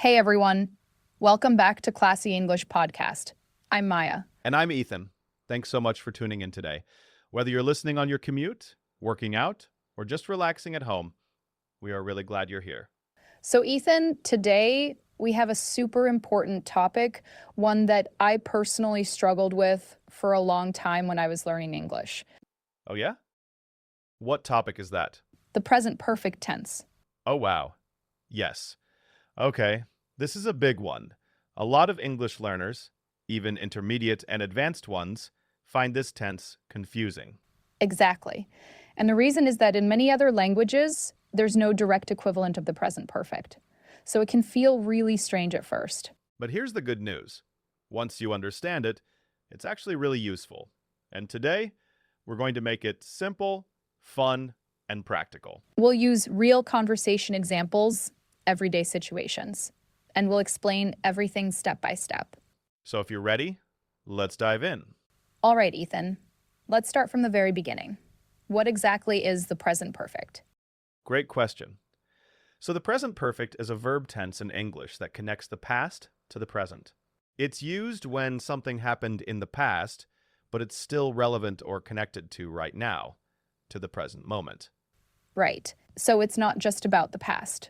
Hey everyone, welcome back to Classy English Podcast. I'm Maya. And I'm Ethan. Thanks so much for tuning in today. Whether you're listening on your commute, working out, or just relaxing at home, we are really glad you're here. So, Ethan, today we have a super important topic, one that I personally struggled with for a long time when I was learning English. Oh, yeah? What topic is that? The present perfect tense. Oh, wow. Yes. Okay, this is a big one. A lot of English learners, even intermediate and advanced ones, find this tense confusing. Exactly. And the reason is that in many other languages, there's no direct equivalent of the present perfect. So it can feel really strange at first. But here's the good news. Once you understand it, it's actually really useful. And today, we're going to make it simple, fun, and practical. We'll use real conversation examples, everyday situations, and we'll explain everything step by step. So if you're ready, let's dive in. All right, Ethan, let's start from the very beginning. What exactly is the present perfect? Great question. So the present perfect is a verb tense in English that connects the past to the present. It's used when something happened in the past, but it's still relevant or connected to right now, to the present moment. Right. So it's not just about the past.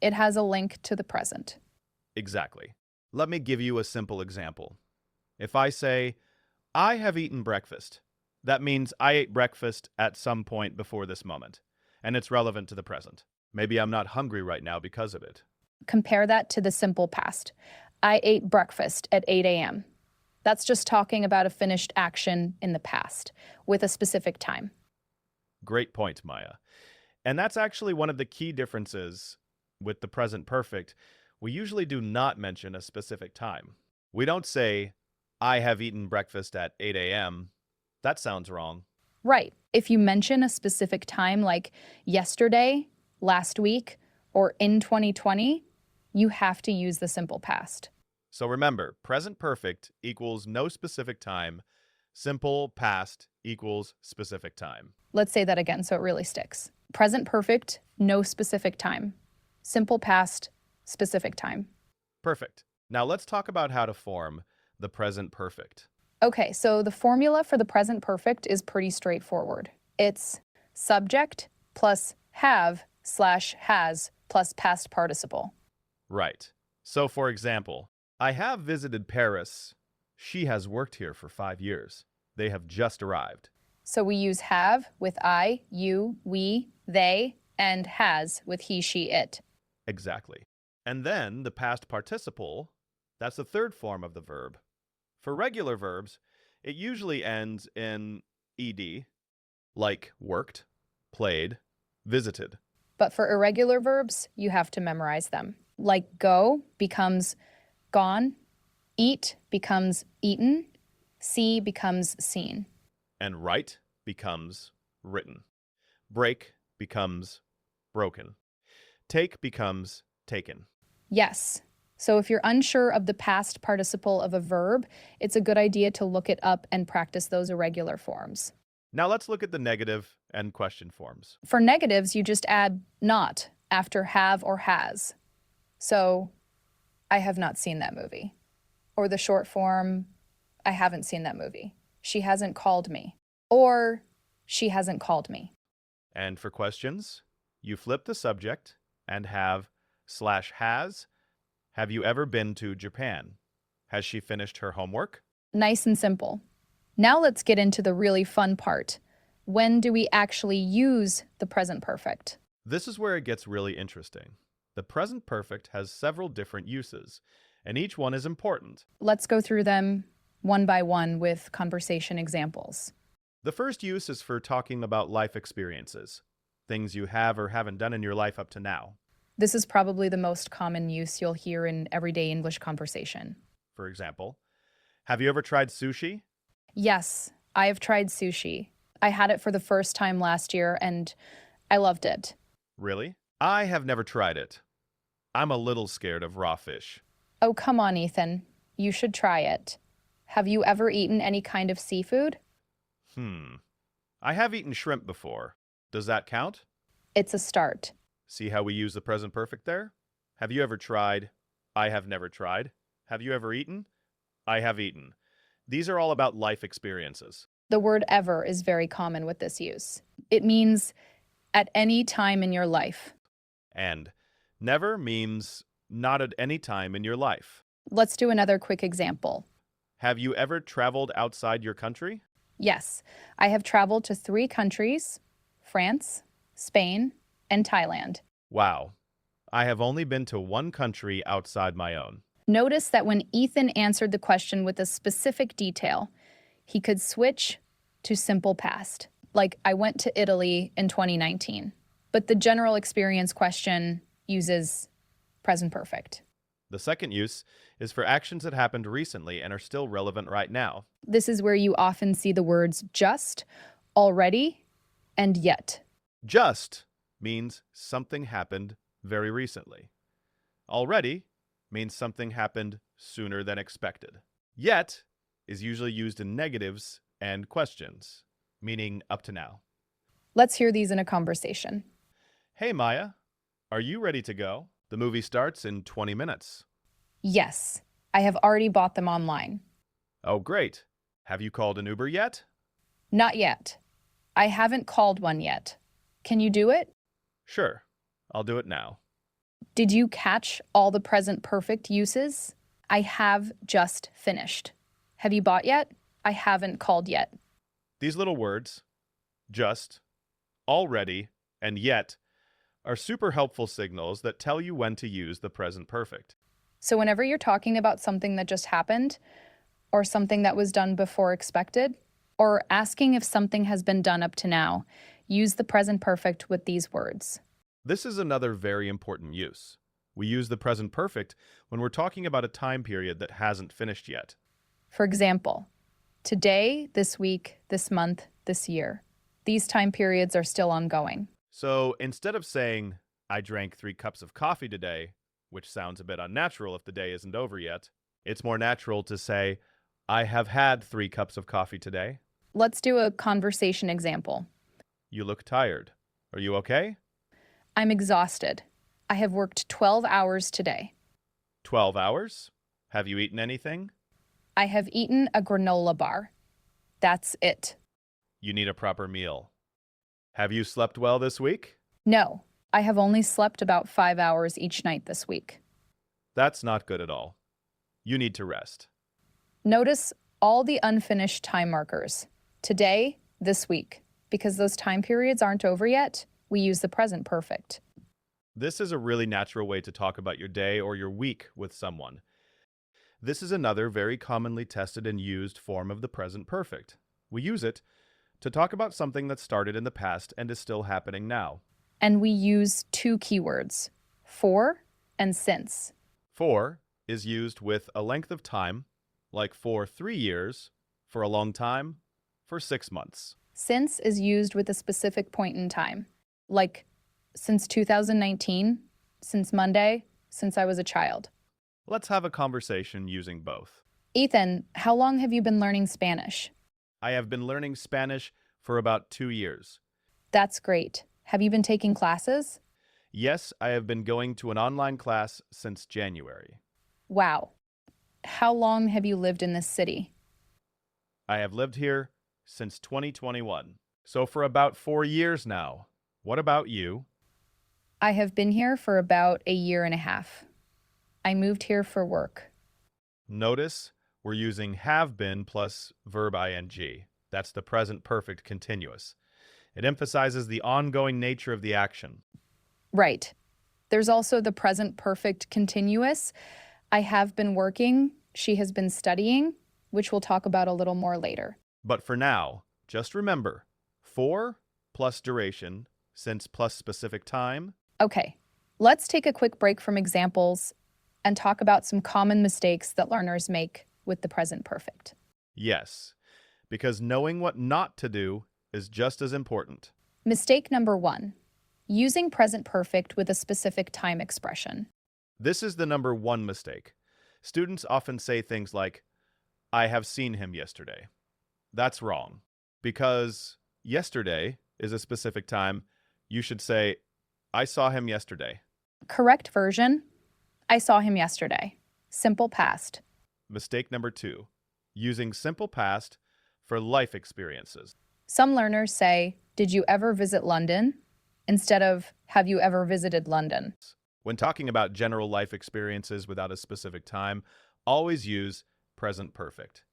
It has a link to the present. Exactly. Let me give you a simple example. If I say, I have eaten breakfast, that means I ate breakfast at some point before this moment, and it's relevant to the present. Maybe I'm not hungry right now because of it. Compare that to the simple past. I ate breakfast at 8 a.m. That's just talking about a finished action in the past with a specific time. Great point, Maya. And that's actually one of the key differences with the present perfect. We usually do not mention a specific time. We don't say, I have eaten breakfast at 8 a.m. That sounds wrong. Right. If you mention a specific time like yesterday, last week, or in 2020, you have to use the simple past. So remember, present perfect equals no specific time. Simple past equals specific time. Let's say that again so it really sticks. Present perfect, no specific time. Simple past, specific time. Perfect. Now let's talk about how to form the present perfect. Okay, so the formula for the present perfect is pretty straightforward. It's subject plus have/has plus past participle. Right. So for example, I have visited Paris. She has worked here for 5 years. They have just arrived. So we use have with I, you, we, they, and has with he, she, it. Exactly. And then the past participle, that's the third form of the verb. For regular verbs, it usually ends in ed, like worked, played, visited. But for irregular verbs, you have to memorize them. Like go becomes gone, eat becomes eaten, see becomes seen. And write becomes written. Break becomes broken. Take becomes taken. Yes. So if you're unsure of the past participle of a verb, it's a good idea to look it up and practice those irregular forms. Now let's look at the negative and question forms. For negatives, you just add not after have or has. So, I have not seen that movie. Or the short form, I haven't seen that movie. She hasn't called me. Or she hasn't called me. And for questions, you flip the subject and have/has. Have you ever been to Japan? Has she finished her homework? Nice and simple. Now let's get into the really fun part. When do we actually use the present perfect? This is where it gets really interesting. The present perfect has several different uses, and each one is important. Let's go through them one by one with conversation examples. The first use is for talking about life experiences, things you have or haven't done in your life up to now. This is probably the most common use you'll hear in everyday English conversation. For example, have you ever tried sushi? Yes, I have tried sushi. I had it for the first time last year and I loved it. Really? I have never tried it. I'm a little scared of raw fish. Oh, come on, Ethan. You should try it. Have you ever eaten any kind of seafood? I have eaten shrimp before. Does that count? It's a start. See how we use the present perfect there? Have you ever tried? I have never tried. Have you ever eaten? I have eaten. These are all about life experiences. The word ever is very common with this use. It means at any time in your life. And never means not at any time in your life. Let's do another quick example. Have you ever traveled outside your country? Yes, I have traveled to 3 countries: France, Spain, and Thailand. Wow. I have only been to one country outside my own. Notice that when Ethan answered the question with a specific detail, he could switch to simple past, like I went to Italy in 2019. But the general experience question uses present perfect. The second use is for actions that happened recently and are still relevant right now. This is where you often see the words just, already, and yet. Just means something happened very recently. Already means something happened sooner than expected. Yet is usually used in negatives and questions, meaning up to now. Let's hear these in a conversation. Hey Maya, are you ready to go? The movie starts in 20 minutes. Yes, I have already bought them online. Oh, great. Have you called an Uber yet? Not yet. I haven't called one yet. Can you do it? Sure, I'll do it now. Did you catch all the present perfect uses? I have just finished. Have you bought yet? I haven't called yet. These little words, just, already, and yet, are super helpful signals that tell you when to use the present perfect. So whenever you're talking about something that just happened, or something that was done before expected, or asking if something has been done up to now, use the present perfect with these words. This is another very important use. We use the present perfect when we're talking about a time period that hasn't finished yet. For example, today, this week, this month, this year. These time periods are still ongoing. So instead of saying, I drank 3 cups of coffee today, which sounds a bit unnatural if the day isn't over yet, it's more natural to say, I have had 3 cups of coffee today. Let's do a conversation example. You look tired. Are you okay? I'm exhausted. I have worked 12 hours today. 12 hours? Have you eaten anything? I have eaten a granola bar. That's it. You need a proper meal. Have you slept well this week? No, I have only slept about 5 hours each night this week. That's not good at all. You need to rest. Notice all the unfinished time markers. Today, this week. Because those time periods aren't over yet, we use the present perfect. This is a really natural way to talk about your day or your week with someone. This is another very commonly tested and used form of the present perfect. We use it to talk about something that started in the past and is still happening now. And we use 2 keywords, for and since. For is used with a length of time, like for 3 years, for a long time, for 6 months. Since is used with a specific point in time, like since 2019, since Monday, since I was a child. Let's have a conversation using both. Ethan, how long have you been learning Spanish? I have been learning Spanish for about 2 years. That's great. Have you been taking classes? Yes, I have been going to an online class since January. Wow. How long have you lived in this city? I have lived here since 2021, so for about 4 years now. What about you? I have been here for about a year and a half. I moved here for work. Notice we're using have been plus verb ing. That's the present perfect continuous. It emphasizes the ongoing nature of the action. Right. There's also the present perfect continuous. I have been working. She has been studying, which we'll talk about a little more later. But for now, just remember, for plus duration, since plus specific time. Okay, let's take a quick break from examples and talk about some common mistakes that learners make with the present perfect. Yes, because knowing what not to do is just as important. Mistake number 1, using present perfect with a specific time expression. This is the number 1 mistake. Students often say things like, I have seen him yesterday. That's wrong, because yesterday is a specific time. You should say, I saw him yesterday. Correct version, I saw him yesterday. Simple past. Mistake number 2. Using simple past for life experiences. Some learners say, "Did you ever visit London?" instead of, "Have you ever visited London?" When talking about general life experiences without a specific time, always use present perfect.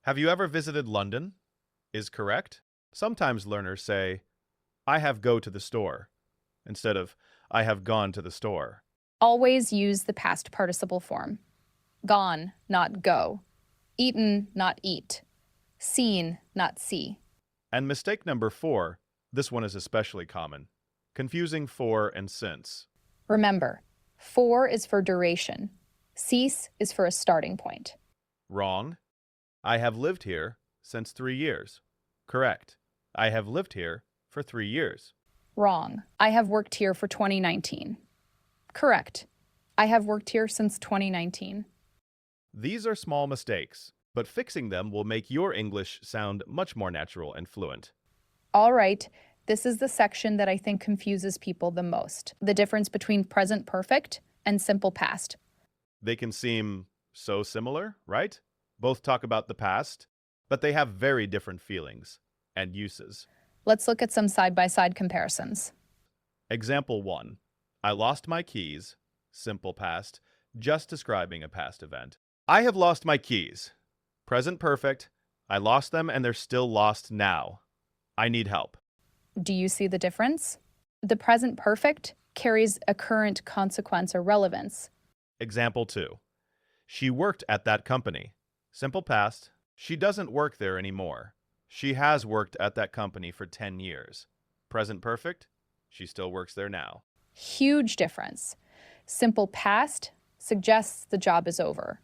Have you ever visited London? Is correct. Sometimes learners say, I have go to the store, instead of I have gone to the store. Always use the past participle form. Gone, not go. Eaten, not eat. Seen, not see. And mistake number 4, this one is especially common, confusing for and since. Remember, for is for duration. Cease is for a starting point. Wrong. I have lived here since 3 years. Correct. I have lived here for 3 years. Wrong. I have worked here for 2019. Correct. I have worked here since 2019. These are small mistakes, but fixing them will make your English sound much more natural and fluent. All right, this is the section that I think confuses people the most. The difference between present perfect and simple past. They can seem so similar, right? Both talk about the past, but they have very different feelings and uses. Let's look at some side-by-side comparisons. Example 1. I lost my keys, simple past, just describing a past event. I have lost my keys. Present perfect. I lost them and they're still lost now. I need help. Do you see the difference? The present perfect carries a current consequence or relevance. Example 2. She worked at that company. Simple past. She doesn't work there anymore. She has worked at that company for 10 years. Present perfect. She still works there now. Huge difference. Simple past suggests the job is over.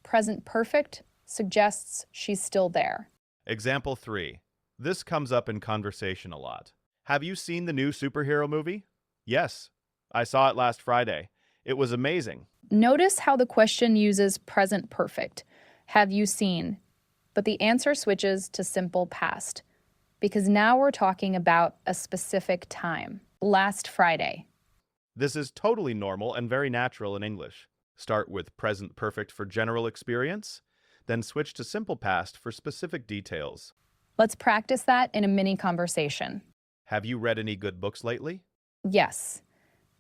Present perfect suggests she's still there. Example 3. This comes up in conversation a lot. Have you seen the new superhero movie? Yes, I saw it last Friday. It was amazing. Notice how the question uses present perfect. Have you seen? But the answer switches to simple past, because now we're talking about a specific time. Last Friday. This is totally normal and very natural in English. Start with present perfect for general experience, then switch to simple past for specific details. Let's practice that in a mini conversation. Have you read any good books lately? Yes,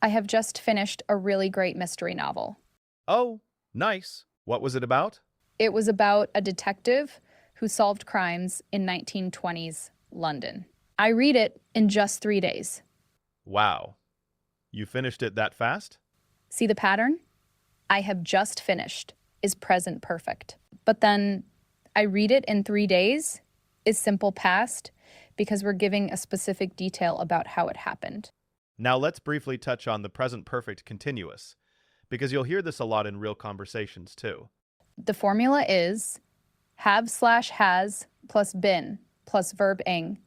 I have just finished a really great mystery novel. Oh, nice. What was it about? It was about a detective who solved crimes in 1920s London. I read it in just 3 days. Wow. You finished it that fast? See the pattern? I have just finished is present perfect. But then I read it in 3 days is simple past because we're giving a specific detail about how it happened. Now let's briefly touch on the present perfect continuous, because you'll hear this a lot in real conversations too. The formula is have/has plus been plus verb ing.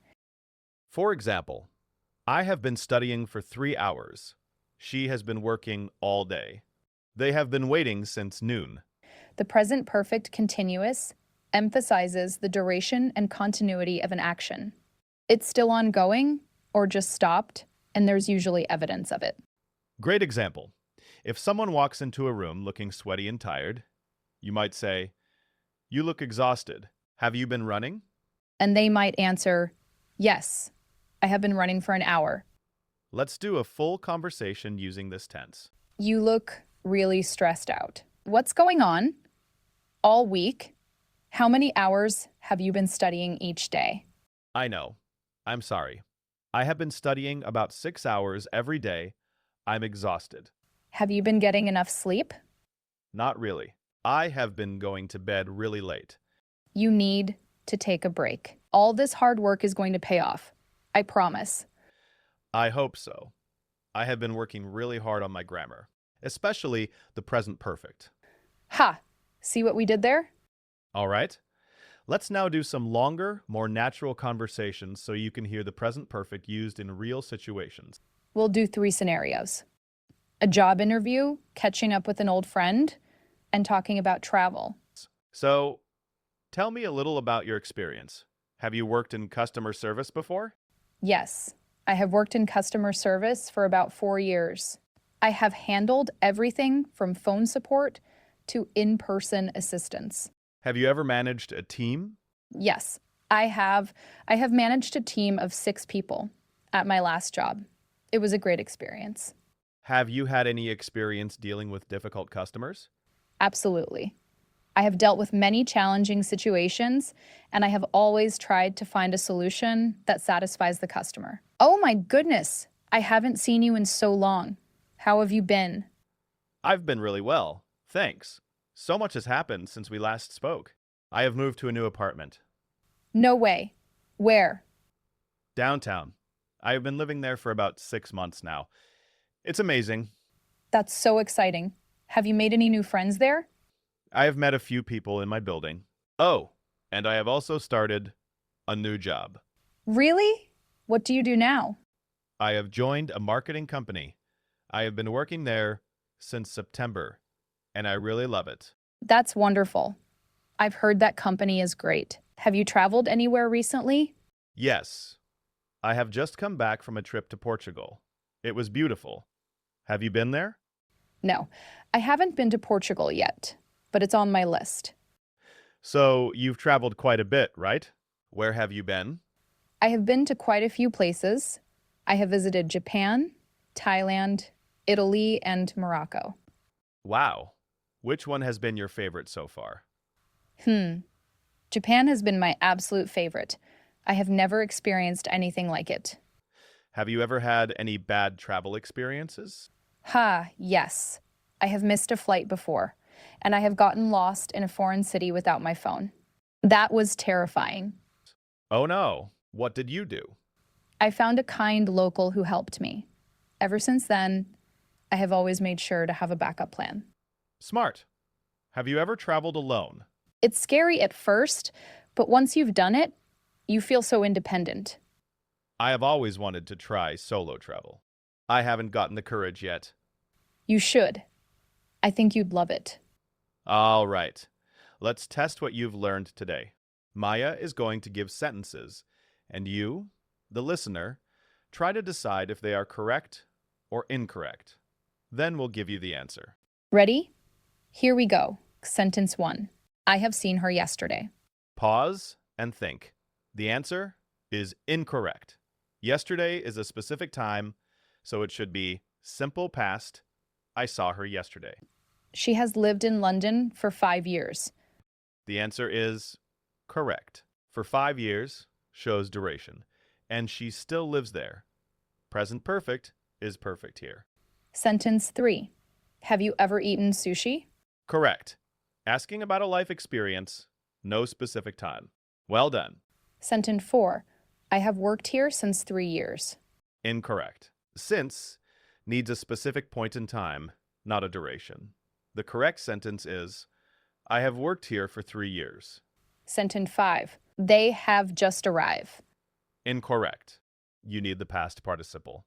For example, I have been studying for 3 hours. She has been working all day. They have been waiting since noon. The present perfect continuous emphasizes the duration and continuity of an action. It's still ongoing or just stopped, and there's usually evidence of it. Great example. If someone walks into a room looking sweaty and tired, you might say, "You look exhausted. Have you been running?" And they might answer, "Yes, I have been running for an hour." Let's do a full conversation using this tense. You look really stressed out. What's going on? All week? How many hours have you been studying each day? I know. I'm sorry. I have been studying about 6 hours every day. I'm exhausted. Have you been getting enough sleep? Not really. I have been going to bed really late. You need to take a break. All this hard work is going to pay off. I promise. I hope so. I have been working really hard on my grammar, especially the present perfect. Ha! See what we did there? All right? Let's now do some longer, more natural conversations so you can hear the present perfect used in real situations. We'll do 3 scenarios. A job interview, catching up with an old friend, and talking about travel. So, tell me a little about your experience. Have you worked in customer service before? Yes, I have worked in customer service for about 4 years. I have handled everything from phone support to in-person assistance. Have you ever managed a team? Yes, I have. I have managed a team of 6 people at my last job. It was a great experience. Have you had any experience dealing with difficult customers? Absolutely. I have dealt with many challenging situations, and I have always tried to find a solution that satisfies the customer. Oh my goodness, I haven't seen you in so long. How have you been? I've been really well, thanks. So much has happened since we last spoke. I have moved to a new apartment. No way. Where? Downtown. I have been living there for about 6 months now. It's amazing. That's so exciting. Have you made any new friends there? I have met a few people in my building. Oh, and I have also started a new job. Really? What do you do now? I have joined a marketing company. I have been working there since September, and I really love it. That's wonderful. I've heard that company is great. Have you traveled anywhere recently? Yes, I have just come back from a trip to Portugal. It was beautiful. Have you been there? No, I haven't been to Portugal yet, but it's on my list. So you've traveled quite a bit, right? Where have you been? I have been to quite a few places. I have visited Japan, Thailand, Italy, and Morocco. Wow. Which one has been your favorite so far? Japan has been my absolute favorite. I have never experienced anything like it. Have you ever had any bad travel experiences? Yes. I have missed a flight before, and I have gotten lost in a foreign city without my phone. That was terrifying. Oh no. What did you do? I found a kind local who helped me. Ever since then, I have always made sure to have a backup plan. Smart. Have you ever traveled alone? It's scary at first, but once you've done it, you feel so independent. I have always wanted to try solo travel. I haven't gotten the courage yet. You should. I think you'd love it. All right. Let's test what you've learned today. Maya is going to give sentences, and you, the listener, try to decide if they are correct or incorrect. Then we'll give you the answer. Ready? Here we go. Sentence 1. I have seen her yesterday. Pause and think. The answer is incorrect. Yesterday is a specific time, so it should be simple past. I saw her yesterday. She has lived in London for 5 years. The answer is correct. For 5 years shows duration, and she still lives there. Present perfect is perfect here. Sentence 3. Have you ever eaten sushi? Correct. Asking about a life experience, no specific time. Well done. Sentence 4. I have worked here since 3 years. Incorrect. Since needs a specific point in time, not a duration. The correct sentence is, I have worked here for 3 years. Sentence 5. They have just arrived. Incorrect. You need the past participle.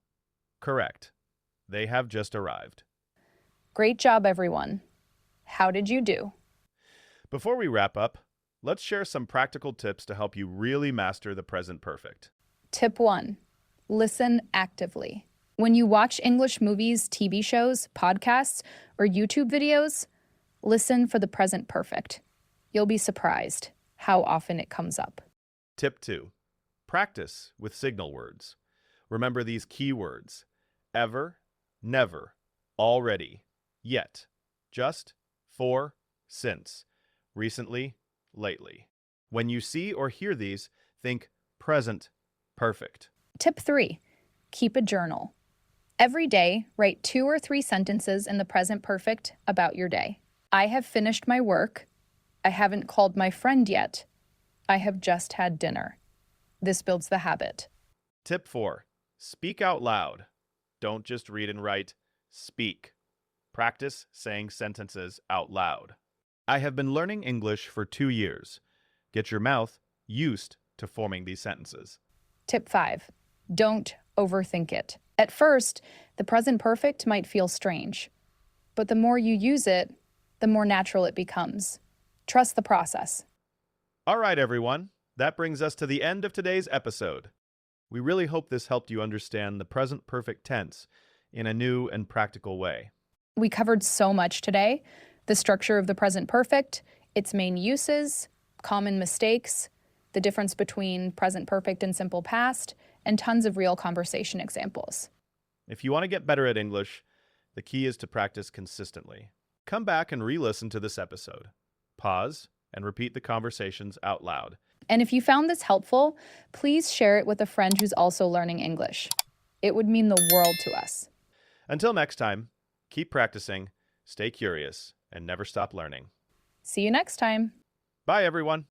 Correct. They have just arrived. Great job, everyone. How did you do? Before we wrap up, let's share some practical tips to help you really master the present perfect. Tip 1. Listen actively. When you watch English movies, TV shows, podcasts, or YouTube videos, listen for the present perfect. You'll be surprised how often it comes up. Tip 2. Practice with signal words. Remember these key words: ever, never, already, yet, just, for, since, recently, lately. When you see or hear these, think present perfect. Tip 3. Keep a journal. Every day, write 2 or 3 sentences in the present perfect about your day. I have finished my work. I haven't called my friend yet. I have just had dinner. This builds the habit. Tip 4. Speak out loud. Don't just read and write. Speak. Practice saying sentences out loud. I have been learning English for 2 years. Get your mouth used to forming these sentences. Tip 5. Don't overthink it. At first, the present perfect might feel strange, but the more you use it, the more natural it becomes. Trust the process. All right, everyone. That brings us to the end of today's episode. We really hope this helped you understand the present perfect tense in a new and practical way. We covered so much today: the structure of the present perfect, its main uses, common mistakes, the difference between present perfect and simple past, and tons of real conversation examples. If you want to get better at English, the key is to practice consistently. Come back and re-listen to this episode. Pause and repeat the conversations out loud. And if you found this helpful, please share it with a friend who's also learning English. It would mean the world to us. Until next time, keep practicing, stay curious, and never stop learning. See you next time. Bye, everyone.